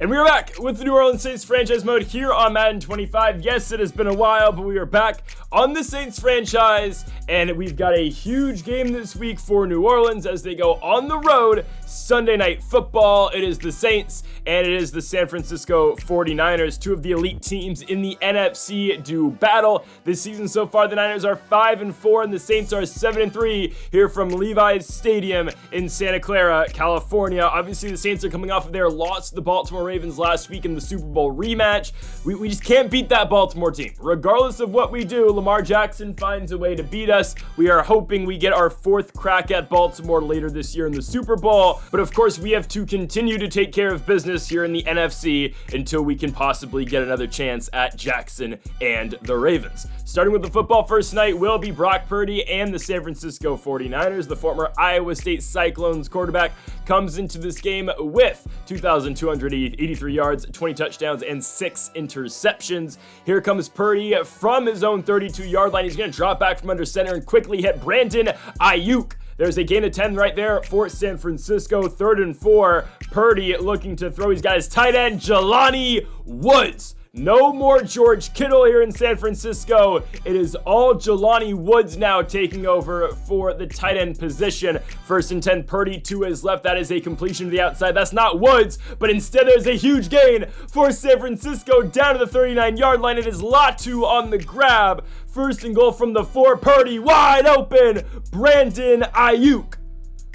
And we are back with the New Orleans Saints franchise mode here on Madden 25. Yes, it has been a while, but we are back on the Saints franchise, and we've got a huge game this week for New Orleans as they go on the road. Sunday Night Football. It is the Saints and it is the San Francisco 49ers. Two of the elite teams in the NFC do battle. This season so far, the Niners are 5-4 and the Saints are 7-3 here from Levi's Stadium in Santa Clara, California. Obviously, the Saints are coming off of their loss to the Baltimore Ravens last week in the Super Bowl rematch. We just can't beat that Baltimore team. Regardless of what we do, Lamar Jackson finds a way to beat us. We are hoping we get our fourth crack at Baltimore later this year in the Super Bowl. But of course, we have to continue to take care of business here in the NFC until we can possibly get another chance at Jackson and the Ravens. Starting with the football first night will be Brock Purdy and the San Francisco 49ers. The former Iowa State Cyclones quarterback comes into this game with 2,283 yards, 20 touchdowns, and 6 interceptions. Here comes Purdy from his own 32-yard line. He's going to drop back from under center and quickly hit Brandon Ayuk. There's a gain of 10 right there for San Francisco. 3rd and 4. Purdy looking to throw. He's got his tight end, Jelani Woods. No more George Kittle here in San Francisco. It is all Jelani Woods now taking over for the tight end position. 1st and 10, Purdy to his left. That is a completion to the outside. That's not Woods, but instead there's a huge gain for San Francisco down to the 39-yard line. It is Latu on the grab. 1st and goal from the 4. Purdy wide open. Brandon Ayuk.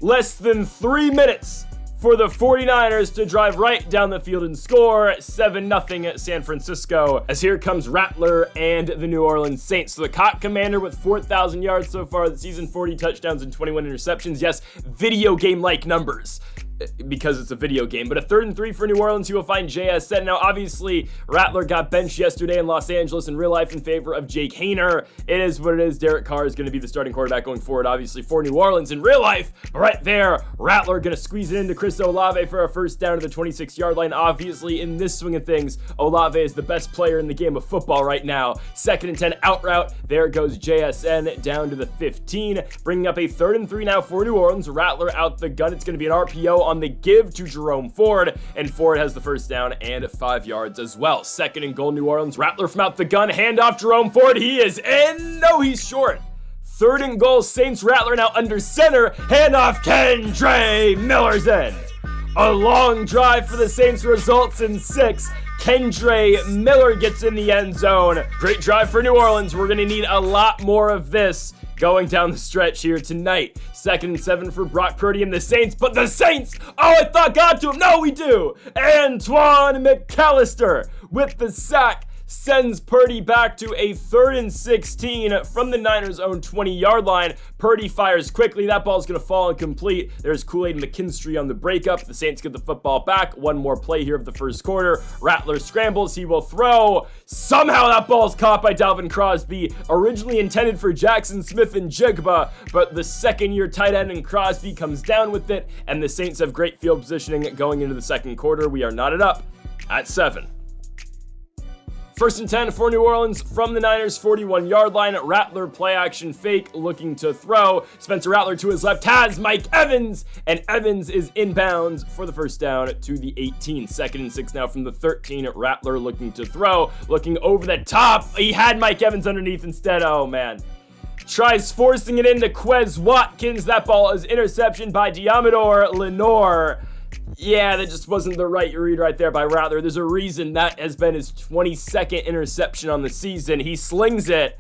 Less than 3 minutes for the 49ers to drive right down the field and score. 7-0 San Francisco, as here comes Rattler and the New Orleans Saints. So the Cock Commander with 4,000 yards so far this season, 40 touchdowns and 21 interceptions. Yes, video game-like numbers, because it's a video game. But a 3rd and 3 for New Orleans. You will find JSN. Now, obviously, Rattler got benched yesterday in Los Angeles in real life in favor of Jake Haener. It is what it is. Derek Carr is going to be the starting quarterback going forward, obviously, for New Orleans in real life. But right there, Rattler going to squeeze it into Chris Olave for a first down to the 26-yard line. Obviously, in this swing of things, Olave is the best player in the game of football right now. 2nd and 10 out route. There goes JSN down to the 15, bringing up a 3rd and 3 now for New Orleans. Rattler out the gun. It's going to be an RPO on the give to Jerome Ford, and Ford has the first down and 5 yards as well. 2nd and goal, New Orleans. Rattler from out the gun, handoff Jerome Ford. He is in. No, he's short. 3rd and goal, Saints. Rattler now under center. Handoff, Kendre Miller's in. A long drive for the Saints results in 6. Kendre Miller gets in the end zone. Great drive for New Orleans. We're going to need a lot more of this going down the stretch here tonight. 2nd and 7 for Brock Purdy and the Saints, but the Saints, I thought got to him. No, we do. Antoine McAllister with the sack sends Purdy back to a 3rd and 16 from the Niners' own 20-yard line. Purdy fires quickly. That ball's going to fall incomplete. There's Kool-Aid McKinstry on the breakup. The Saints get the football back. One more play here of the first quarter. Rattler scrambles. He will throw. Somehow that ball's caught by Dalvin Crosby. Originally intended for Jackson Smith and Jigba, but the second-year tight end in Crosby comes down with it, and the Saints have great field positioning going into the second quarter. We are knotted up at 7. 1st and 10 for New Orleans from the Niners' 41-yard line. Rattler play action fake looking to throw. Spencer Rattler to his left has Mike Evans, and Evans is inbounds for the first down to the 18. 2nd and 6 now from the 13. Rattler looking to throw, looking over the top. He had Mike Evans underneath instead. Oh man. Tries forcing it into Quez Watkins. That ball is interception by Diamador Lenore. Yeah, that just wasn't the right read right there by Rattler. There's a reason that has been his 22nd interception on the season. He slings it.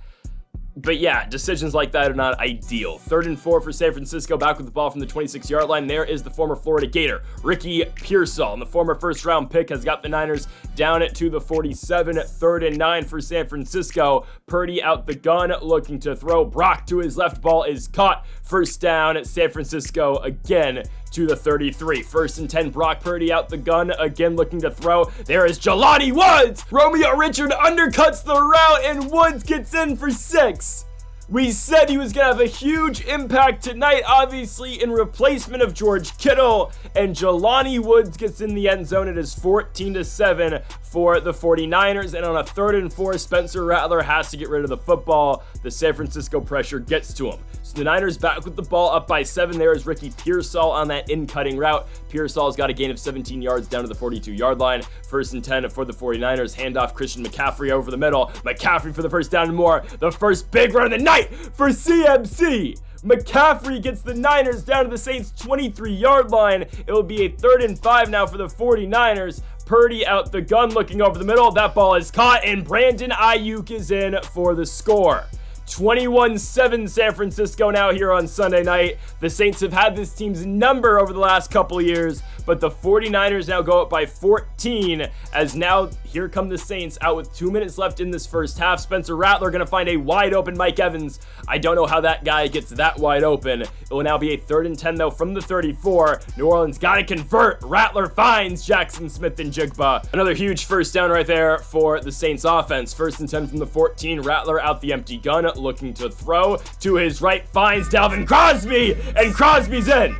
But yeah, decisions like that are not ideal. 3rd and 4 for San Francisco, back with the ball from the 26-yard line. There is the former Florida Gator, Ricky Pearsall. And the former first-round pick has got the Niners down it to the 47. 3rd and 9 for San Francisco. Purdy out the gun, looking to throw. Brock to his left, ball is caught. First down at San Francisco again to the 33. 1st and 10, Brock Purdy out the gun, again looking to throw. There is Jelani Woods! Romeo Richard undercuts the route, and Woods gets in for 6. We said he was going to have a huge impact tonight, obviously in replacement of George Kittle, and Jelani Woods gets in the end zone. It is 14-7 for the 49ers, and on a 3rd and 4, Spencer Rattler has to get rid of the football. The San Francisco pressure gets to him. So the Niners back with the ball up by 7. There is Ricky Pearsall on that in-cutting route. Pearsall's got a gain of 17 yards down to the 42-yard line. 1st and 10 for the 49ers. Handoff Christian McCaffrey over the middle. McCaffrey for the first down and more. The first big run of the night for CMC. McCaffrey gets the Niners down to the Saints' 23-yard line. It will be a 3rd and 5 now for the 49ers. Purdy out the gun looking over the middle. That ball is caught, and Brandon Ayuk is in for the score. 21-7 San Francisco now here on Sunday night. The Saints have had this team's number over the last couple years, but the 49ers now go up by 14 as now here come the Saints out with 2 minutes left in this first half. Spencer Rattler going to find a wide open Mike Evans. I don't know how that guy gets that wide open. It will now be a 3rd and 10 though from the 34. New Orleans got to convert. Rattler finds Jackson Smith-Njigba. Another huge first down right there for the Saints offense. 1st and 10 from the 14. Rattler out the empty gun looking to throw. To his right finds Dalvin Crosby, and Crosby's in.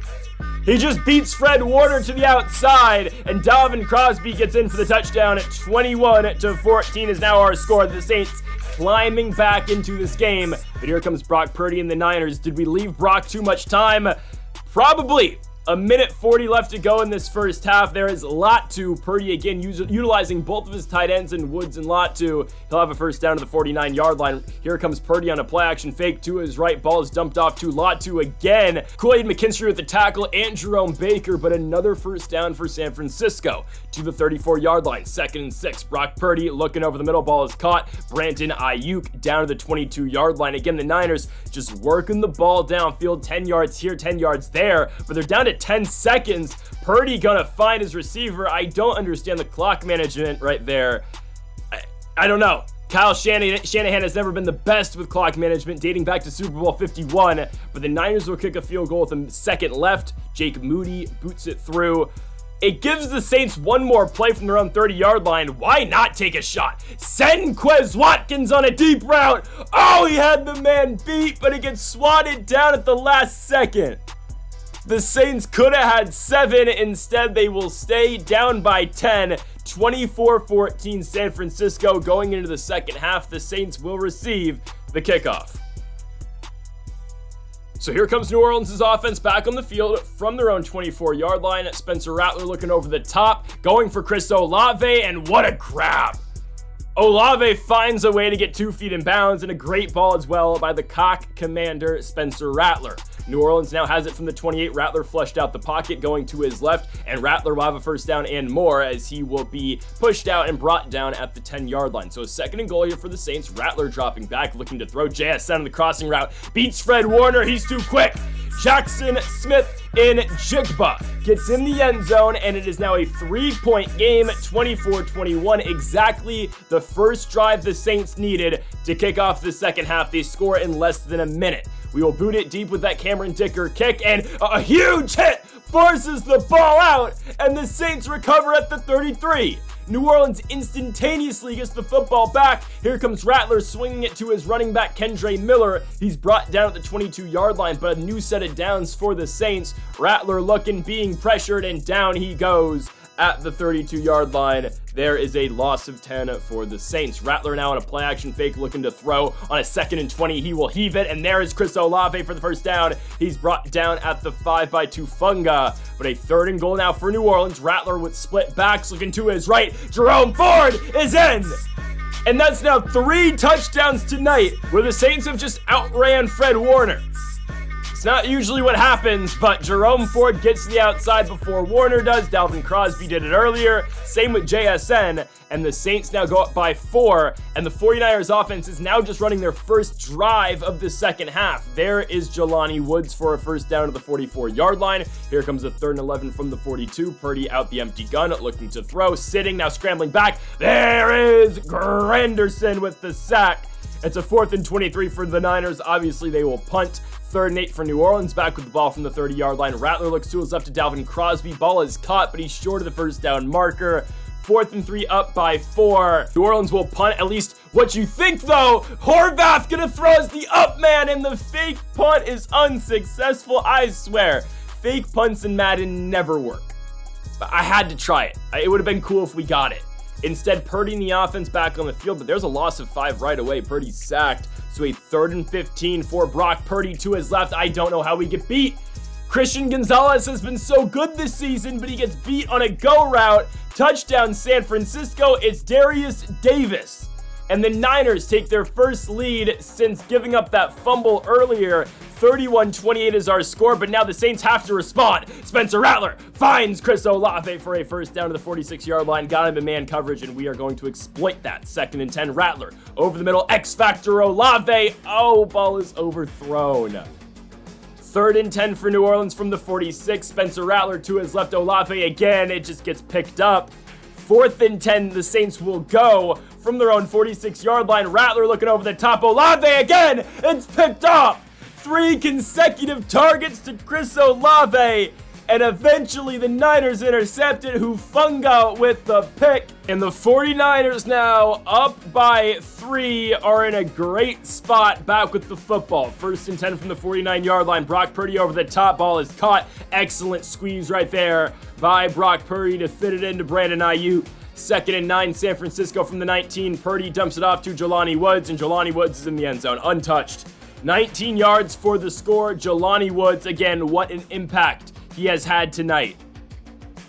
He just beats Fred Warner to the outside, and Dalvin Crosby gets in for the touchdown. At 21-14 is now our score. The Saints climbing back into this game. But here comes Brock Purdy and the Niners. Did we leave Brock too much time? Probably. A minute 40 left to go in this first half. There is Latu. Purdy again utilizing both of his tight ends in Woods and Latu. He'll have a first down to the 49-yard line. Here comes Purdy on a play-action fake to his right. Ball is dumped off to Latu again. Kool-Aid McKinstry with the tackle and Jerome Baker, but another first down for San Francisco to the 34-yard line. 2nd and 6. Brock Purdy looking over the middle. Ball is caught. Brandon Ayuk down to the 22-yard line. Again, the Niners just working the ball downfield. 10 yards here, 10 yards there, but they're down to 10 seconds. Purdy gonna find his receiver. I don't understand the clock management right there. I don't know. Kyle Shanahan has never been the best with clock management, dating back to Super Bowl 51, but the Niners will kick a field goal with a second left. Jake Moody boots it through. It gives the Saints one more play from their own 30-yard line. Why not take a shot? Send Quez Watkins on a deep route. Oh, he had the man beat, but it gets swatted down at the last second. The Saints could have had 7. Instead, they will stay down by 10. 24-14 San Francisco going into the second half. The Saints will receive the kickoff. So here comes New Orleans' offense back on the field from their own 24-yard line. Spencer Rattler looking over the top, going for Chris Olave, and what a grab. Olave finds a way to get 2 feet in bounds, and a great ball as well by the cock commander, Spencer Rattler. New Orleans now has it from the 28. Rattler flushed out the pocket, going to his left, and Rattler will have a first down and more as he will be pushed out and brought down at the 10-yard line. So a 2nd and goal here for the Saints. Rattler dropping back, looking to throw. JSN on the crossing route. Beats Fred Warner. He's too quick. Jackson Smith-Njigba gets in the end zone, and it is now a 3-point game, 24-21. Exactly the first drive the Saints needed to kick off the second half. They score in less than a minute. We will boot it deep with that Cameron Dicker kick, and a huge hit forces the ball out, and the Saints recover at the 33. New Orleans instantaneously gets the football back. Here comes Rattler swinging it to his running back, Kendre Miller. He's brought down at the 22-yard line, but a new set of downs for the Saints. Rattler looking, being pressured, and down he goes at the 32-yard line. There is a loss of 10 for the Saints. Rattler now on a play-action fake looking to throw. On a 2nd and 20, he will heave it, and there is Chris Olave for the first down. He's brought down at the 5 by Tufunga, but a 3rd and goal now for New Orleans. Rattler with split backs looking to his right. Jerome Ford is in! And that's now 3 touchdowns tonight, where the Saints have just outran Fred Warner. It's not usually what happens, but Jerome Ford gets to the outside before Warner does. Dalvin Crosby did it earlier. Same with JSN. And the Saints now go up by 4. And the 49ers offense is now just running their first drive of the second half. There is Jelani Woods for a first down to the 44-yard line. Here comes a 3rd and 11 from the 42. Purdy out the empty gun, looking to throw. Sitting, now scrambling back. There is Granderson with the sack. It's a 4th and 23 for the Niners. Obviously, they will punt. 3rd and 8 for New Orleans, back with the ball from the 30-yard line. Rattler looks to his left to Dalvin Crosby. Ball is caught, but he's short of the first down marker. 4th and 3 up by 4. New Orleans will punt, at least what you think, though. Horvath gonna throw as the up man, and the fake punt is unsuccessful. I swear, fake punts in Madden never work. But I had to try it. It would have been cool if we got it. Instead, Purdy in the offense back on the field, but there's a loss of 5 right away. Purdy's sacked. So a 3rd and 15 for Brock Purdy to his left. I don't know how we get beat. Christian Gonzalez has been so good this season, but he gets beat on a go route. Touchdown San Francisco. It's Darius Davis. And the Niners take their first lead since giving up that fumble earlier. 31-28 is our score, but now the Saints have to respond. Spencer Rattler finds Chris Olave for a first down to the 46-yard line. Got him in man coverage, and we are going to exploit that. 2nd and 10, Rattler over the middle. X-Factor Olave. Oh, ball is overthrown. 3rd and 10 for New Orleans from the 46. Spencer Rattler to his left. Olave again. It just gets picked up. 4th and 10, the Saints will go from their own 46-yard line. Rattler looking over the top. Olave again. It's picked up. 3 consecutive targets to Chris Olave. And eventually the Niners intercepted Hufanga with the pick. And the 49ers now up by 3 are in a great spot back with the football. 1st and 10 from the 49-yard line. Brock Purdy over the top. Ball is caught. Excellent squeeze right there by Brock Purdy to fit it into Brandon Ayuk. 2nd and 9, San Francisco from the 19. Purdy dumps it off to Jelani Woods, and Jelani Woods is in the end zone, untouched. 19 yards for the score. Jelani Woods, again, what an impact he has had tonight.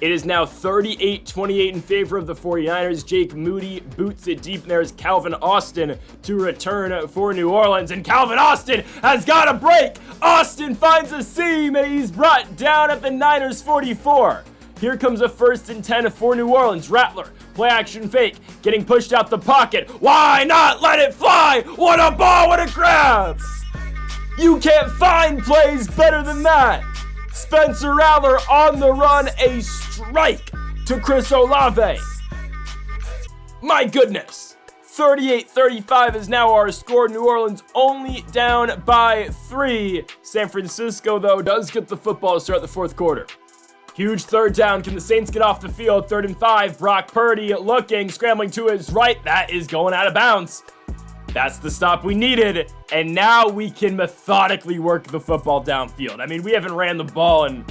It is now 38-28 in favor of the 49ers. Jake Moody boots it deep, and there's Calvin Austin to return for New Orleans. And Calvin Austin has got a break. Austin finds a seam, and he's brought down at the Niners 44. Here comes a 1st and 10 for New Orleans. Rattler, play action fake, getting pushed out the pocket. Why not let it fly? What a ball, what a grab! You can't find plays better than that. Spencer Rattler on the run, a strike to Chris Olave. My goodness. 38-35 is now our score. New Orleans only down by 3. San Francisco, though, does get the football to start the 4th quarter. Huge 3rd down. Can the Saints get off the field? 3rd and 5. Brock Purdy looking, scrambling to his right. That is going out of bounds. That's the stop we needed. And now we can methodically work the football downfield. I mean, we haven't ran the ball in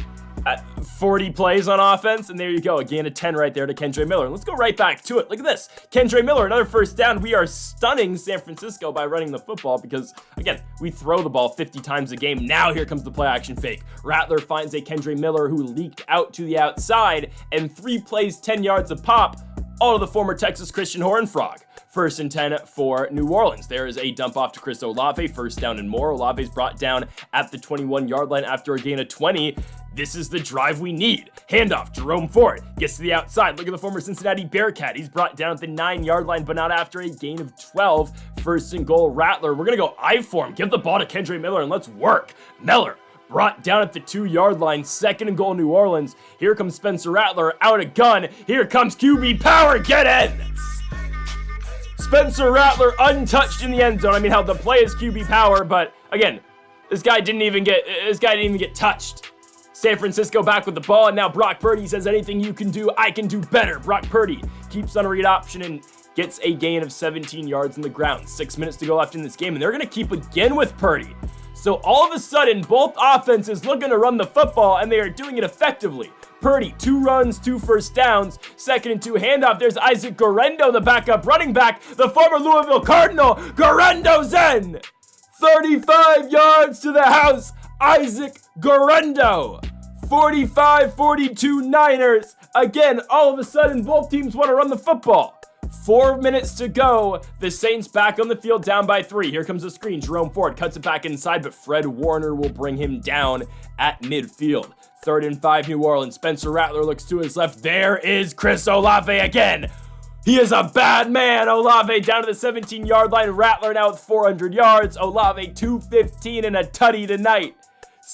40 plays on offense, and there you go, a gain of 10 right there to Kendre Miller. Let's go right back to it. Look at this. Kendre Miller, another 1st down. We are stunning San Francisco by running the football because, again, we throw the ball 50 times a game. Now here comes the play action fake. Rattler finds a Kendre Miller who leaked out to the outside, and 3 plays, 10 yards a pop, all to the former Texas Christian Horned Frog. 1st and 10 for New Orleans. There is a dump off to Chris Olave. 1st down and more. Olave's brought down at the 21-yard line after a gain of 20. This is the drive we need. Handoff, Jerome Ford gets to the outside. Look at the former Cincinnati Bearcat. He's brought down at the 9-yard line, but not after a gain of 12. 1st and goal, Rattler. We're going to go I for him. Give the ball to Kendre Miller and let's work. Miller brought down at the 2-yard line. 2nd and goal, New Orleans. Here comes Spencer Rattler out of gun. Here comes QB power. Get in. Spencer Rattler untouched in the end zone. I mean, how the play is QB power, but again, this guy didn't even get touched. San Francisco back with the ball, and now Brock Purdy says, anything you can do, I can do better. Brock Purdy keeps on a read option and gets a gain of 17 yards on the ground. 6 minutes to go left in this game, and they're going to keep again with Purdy. So all of a sudden, both offenses looking to run the football, and they are doing it effectively. Purdy, 2 runs, 2 first downs, 2nd and 2 handoff. There's Isaac Guerendo, the backup running back, the former Louisville Cardinal. Guerendo's in. 35 yards to the house. Isaac Guerendo. 45-42 Niners. Again, all of a sudden, both teams want to run the football. 4 minutes to go. The Saints back on the field down by 3. Here comes the screen. Jerome Ford cuts it back inside, but Fred Warner will bring him down at midfield. 3rd and 5, New Orleans. Spencer Rattler looks to his left. There is Chris Olave again. He is a bad man. Olave down to the 17-yard line. Rattler now with 400 yards. Olave 215 and a tutty tonight.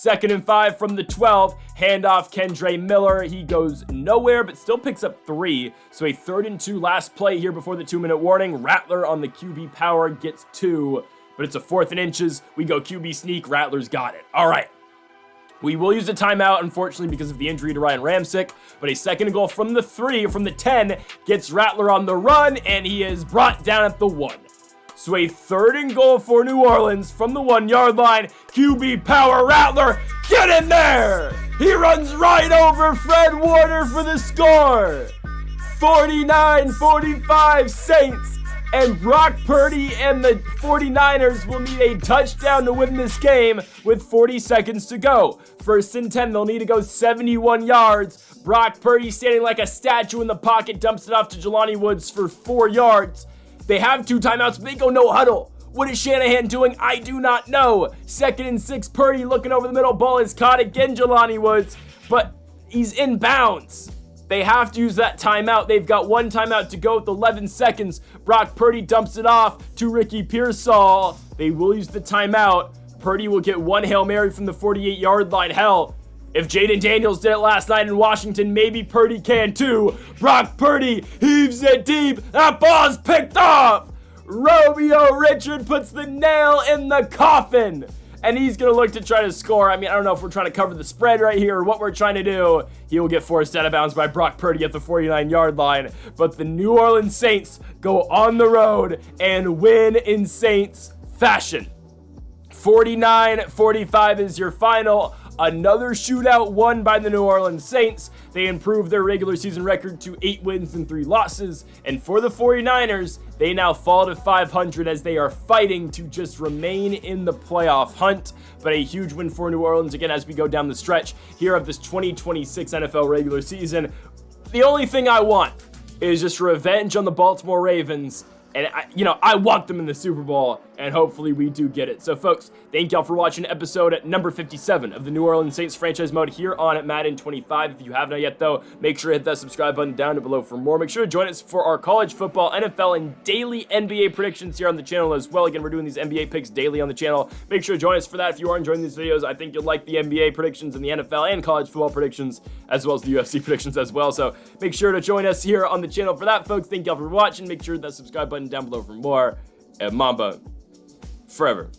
2nd and 5 from the 12. Handoff Kendre Miller. He goes nowhere, but still picks up 3. So a 3rd and 2 last play here before the 2-minute warning. Rattler on the QB power gets 2, but it's a 4th and inches. We go QB sneak. Rattler's got it. All right. We will use a timeout, unfortunately, because of the injury to Ryan Ramczyk, but a 2nd and goal from the 10, gets Rattler on the run, and he is brought down at the 1. So a 3rd and goal for New Orleans from the 1-yard line. QB power, Rattler, get in there! He runs right over Fred Warner for the score. 49-45 Saints And Brock Purdy and the 49ers will need a touchdown to win this game with 40 seconds to go. 1st and 10, they'll need to go 71 yards. Brock Purdy standing like a statue in the pocket, dumps it off to Jelani Woods for 4 yards. They have 2 timeouts, but they go no huddle. What is Shanahan doing? I do not know. 2nd and 6, Purdy looking over the middle. Ball is caught again, Jelani Woods, but he's in bounds. They have to use that timeout. They've got 1 timeout to go with 11 seconds. Brock Purdy dumps it off to Ricky Pearsall. They will use the timeout. Purdy will get 1 Hail Mary from the 48-yard line. Hell, if Jaden Daniels did it last night in Washington, maybe Purdy can too. Brock Purdy heaves it deep. That ball's picked off. Romeo Richard puts the nail in the coffin. And he's going to look to try to score. I mean, I don't know if we're trying to cover the spread right here or what we're trying to do. He will get forced out of bounds by Brock Purdy at the 49-yard line. But the New Orleans Saints go on the road and win in Saints fashion. 49-45 is your final. Another shootout won by the New Orleans Saints. They improved their regular season record to 8 wins and 3 losses. And for the 49ers, they now fall to 500 as they are fighting to just remain in the playoff hunt. But a huge win for New Orleans again as we go down the stretch here of this 2026 NFL regular season. The only thing I want is just revenge on the Baltimore Ravens. And, I want them in the Super Bowl, and hopefully we do get it. So, folks, thank y'all for watching episode number 57 of the New Orleans Saints franchise mode here on Madden 25. If you have not yet, though, make sure to hit that subscribe button down below for more. Make sure to join us for our college football, NFL, and daily NBA predictions here on the channel as well. Again, we're doing these NBA picks daily on the channel. Make sure to join us for that if you are enjoying these videos. I think you'll like the NBA predictions and the NFL and college football predictions, as well as the UFC predictions as well. So, make sure to join us here on the channel for that, folks. Thank y'all for watching. Make sure that subscribe button down below for more. And Mamba forever.